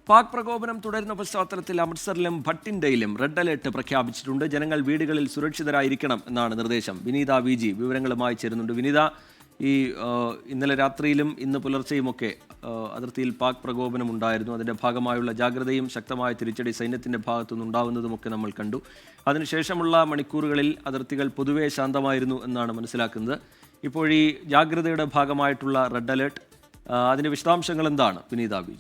പാക് പ്രകോപനം തുടരുന്ന പശ്ചാത്തലത്തിൽ അമൃത്സറിലും ഭട്ടിൻഡയിലും റെഡ് അലേർട്ട് പ്രഖ്യാപിച്ചിട്ടുണ്ട്. ജനങ്ങൾ വീടുകളിൽ സുരക്ഷിതരായിരിക്കണം എന്നാണ് നിർദ്ദേശം. വിനീത വി വിവരങ്ങളുമായി ചേരുന്നുണ്ട്. വിനീത, ഇന്നലെ രാത്രിയിലും ഇന്ന് പുലർച്ചെയുമൊക്കെ അതിർത്തിയിൽ പാക് പ്രകോപനം ഉണ്ടായിരുന്നു. അതിൻ്റെ ഭാഗമായുള്ള ജാഗ്രതയും ശക്തമായ തിരിച്ചടി സൈന്യത്തിൻ്റെ ഭാഗത്തുനിന്ന് ഉണ്ടാവുന്നതുമൊക്കെ നമ്മൾ കണ്ടു. അതിനുശേഷമുള്ള മണിക്കൂറുകളിൽ അതിർത്തികൾ പൊതുവെ ശാന്തമായിരുന്നു എന്നാണ് മനസ്സിലാക്കുന്നത്. ഇപ്പോൾ ഈ ജാഗ്രതയുടെ ഭാഗമായിട്ടുള്ള റെഡ് അലേർട്ട്, അതിൻ്റെ വിശദാംശങ്ങൾ എന്താണ് വിനീത വി?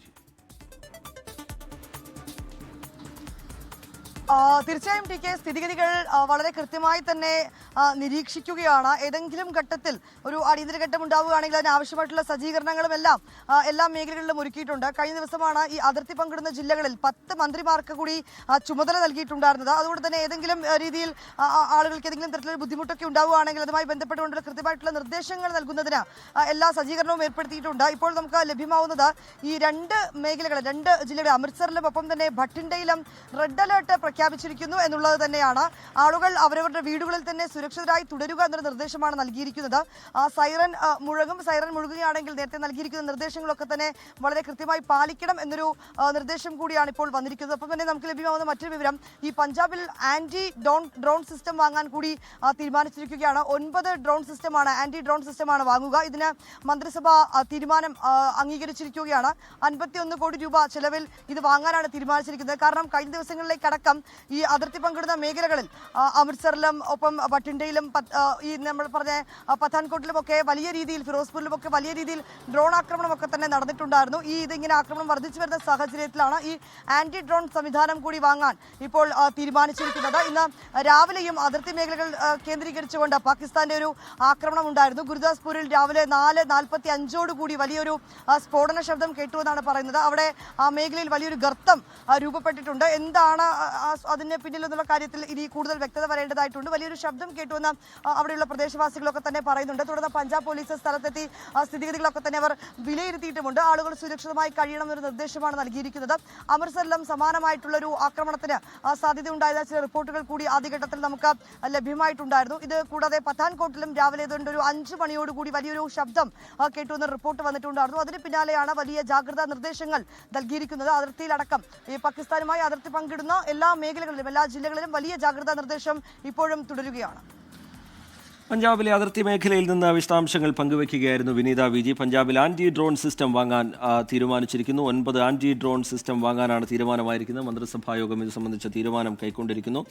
തീർച്ചയായും ടി കെ, സ്ഥിതിഗതികൾ വളരെ കൃത്യമായി തന്നെ നിരീക്ഷിക്കുകയാണ്. ഏതെങ്കിലും ഘട്ടത്തിൽ ഒരു അടിയന്തര ഘട്ടം ഉണ്ടാവുകയാണെങ്കിൽ അതിനാവശ്യമായിട്ടുള്ള സജ്ജീകരണങ്ങളും എല്ലാ മേഖലകളിലും ഒരുക്കിയിട്ടുണ്ട്. കഴിഞ്ഞ ദിവസമാണ് ഈ അതിർത്തി പങ്കിടുന്ന ജില്ലകളിൽ 10 മന്ത്രിമാർക്ക് കൂടി ചുമതല നൽകിയിട്ടുണ്ടായിരുന്നത്. അതുകൊണ്ട് തന്നെ ഏതെങ്കിലും രീതിയിൽ ആളുകൾക്ക് ഏതെങ്കിലും തരത്തിലുള്ള ബുദ്ധിമുട്ടൊക്കെ ഉണ്ടാവുകയാണെങ്കിൽ അതുമായി ബന്ധപ്പെട്ടുകൊണ്ടുള്ള കൃത്യമായിട്ടുള്ള നിർദ്ദേശങ്ങൾ നൽകുന്നതിന് എല്ലാ സജ്ജീകരണവും ഏർപ്പെടുത്തിയിട്ടുണ്ട്. ഇപ്പോൾ നമുക്ക് ലഭ്യമാവുന്നത് ഈ 2 മേഖലകളിൽ 2 ജില്ലകളിൽ അമൃത്സറിലും ഒപ്പം തന്നെ ഭട്ടിൻഡയിലും റെഡ് അലേർട്ട് പ്രഖ്യാപിച്ചിരിക്കുന്നു എന്നുള്ളത് തന്നെയാണ്. ആളുകൾ അവരവരുടെ വീടുകളിൽ തന്നെ സുരക്ഷിതരായി തുടരുക എന്നൊരു നിർദ്ദേശമാണ് നൽകിയിരിക്കുന്നത്. സൈറൻ മുഴുകുകയാണെങ്കിൽ നേരത്തെ നൽകിയിരിക്കുന്ന നിർദ്ദേശങ്ങളൊക്കെ തന്നെ വളരെ കൃത്യമായി പാലിക്കണം എന്നൊരു നിർദ്ദേശം കൂടിയാണ് ഇപ്പോൾ വന്നിരിക്കുന്നത്. ഒപ്പം തന്നെ നമുക്ക് ലഭ്യമാവുന്ന മറ്റൊരു വിവരം, ഈ പഞ്ചാബിൽ ആന്റി ഡ്രോൺ സിസ്റ്റം വാങ്ങാൻ കൂടി തീരുമാനിച്ചിരിക്കുകയാണ്. 9 ആന്റി ഡ്രോൺ സിസ്റ്റമാണ് വാങ്ങുക. ഇതിന് മന്ത്രിസഭ തീരുമാനം അംഗീകരിച്ചിരിക്കുകയാണ്. 51 കോടി രൂപ ചെലവിൽ ഇത് വാങ്ങാനാണ് തീരുമാനിച്ചിരിക്കുന്നത്. കാരണം കഴിഞ്ഞ ദിവസങ്ങളിലേക്കടക്കം ഈ അതിർത്തി പങ്കിടുന്ന മേഖലകളിൽ അമൃത്സറിലും ഒപ്പം ഭട്ടിൻഡയിലും ഈ നമ്മൾ പറഞ്ഞ പത്താൻകോട്ടിലും ഒക്കെ വലിയ രീതിയിൽ, ഫിറോസ്പൂരിലും ഒക്കെ വലിയ രീതിയിൽ ഡ്രോൺ ആക്രമണമൊക്കെ തന്നെ നടന്നിട്ടുണ്ടായിരുന്നു. ഇതിങ്ങനെ ആക്രമണം വർദ്ധിച്ചു വരുന്ന സാഹചര്യത്തിലാണ് ഈ ആന്റി ഡ്രോൺ സംവിധാനം കൂടി വാങ്ങാൻ ഇപ്പോൾ തീരുമാനിച്ചിരിക്കുന്നത്. ഇന്ന് രാവിലെയും അതിർത്തി മേഖലകൾ കേന്ദ്രീകരിച്ചുകൊണ്ട് പാകിസ്ഥാന്റെ ഒരു ആക്രമണം ഉണ്ടായിരുന്നു. ഗുരുദാസ്പൂരിൽ രാവിലെ 4:45 വലിയൊരു സ്ഫോടന ശബ്ദം കേട്ടു എന്നാണ് പറയുന്നത്. അവിടെ ആ മേഖലയിൽ വലിയൊരു ഗർത്തം രൂപപ്പെട്ടിട്ടുണ്ട്. എന്താണ് അതിന് പിന്നിൽ എന്നുള്ള കാര്യത്തിൽ ഇനി കൂടുതൽ വ്യക്തത വരേണ്ടതായിട്ടുണ്ട്. വലിയൊരു ശബ്ദം കേട്ടുവെന്ന് അവിടെയുള്ള പ്രദേശവാസികളൊക്കെ തന്നെ പറയുന്നുണ്ട്. തുടർന്ന് പഞ്ചാബ് പോലീസ് സ്ഥലത്തെത്തി സ്ഥിതിഗതികളൊക്കെ തന്നെ അവർ വിലയിരുത്തിയിട്ടുമുണ്ട്. ആളുകൾ സുരക്ഷിതമായി കഴിയണം എന്നൊരു നിർദ്ദേശമാണ് നൽകിയിരിക്കുന്നത്. അമൃത്സറിലും സമാനമായിട്ടുള്ളൊരു ആക്രമണത്തിന് സാധ്യതയുണ്ടായതായ ചില റിപ്പോർട്ടുകൾ കൂടി ആദ്യഘട്ടത്തിൽ നമുക്ക് ലഭ്യമായിട്ടുണ്ടായിരുന്നു. ഇത് കൂടാതെ പത്താൻകോട്ടിലും രാവിലെ ഏതാണ്ട് ഒരു 5 മണിയോടുകൂടി വലിയൊരു ശബ്ദം കേട്ടുവെന്ന റിപ്പോർട്ട് വന്നിട്ടുണ്ടായിരുന്നു. അതിന് പിന്നാലെയാണ് വലിയ ജാഗ്രതാ നിർദ്ദേശങ്ങൾ നൽകിയിരിക്കുന്നത്. അതിർത്തിയിലടക്കം ഈ പാകിസ്ഥാനുമായി അതിർത്തി പങ്കിടുന്ന എല്ലാ മേഖലകളിലും എല്ലാ ജില്ലകളിലും വലിയ ജാഗ്രതാ നിർദ്ദേശം ഇപ്പോഴും തുടരുകയാണ്. പഞ്ചാബിലെ അതിർത്തി മേഖലയിൽ നിന്ന് വിശദാംശങ്ങൾ പങ്കുവയ്ക്കുകയായിരുന്നു വിനീത വി. പഞ്ചാബിൽ ആന്റി ഡ്രോൺ സിസ്റ്റം വാങ്ങാൻ തീരുമാനിച്ചിരിക്കുന്നു. 9 ആന്റി ഡ്രോൺ സിസ്റ്റം വാങ്ങാനാണ് തീരുമാനമായിരിക്കുന്നത്. മന്ത്രിസഭാ യോഗം ഇത് സംബന്ധിച്ച തീരുമാനം കൈക്കൊണ്ടിരിക്കുന്നു.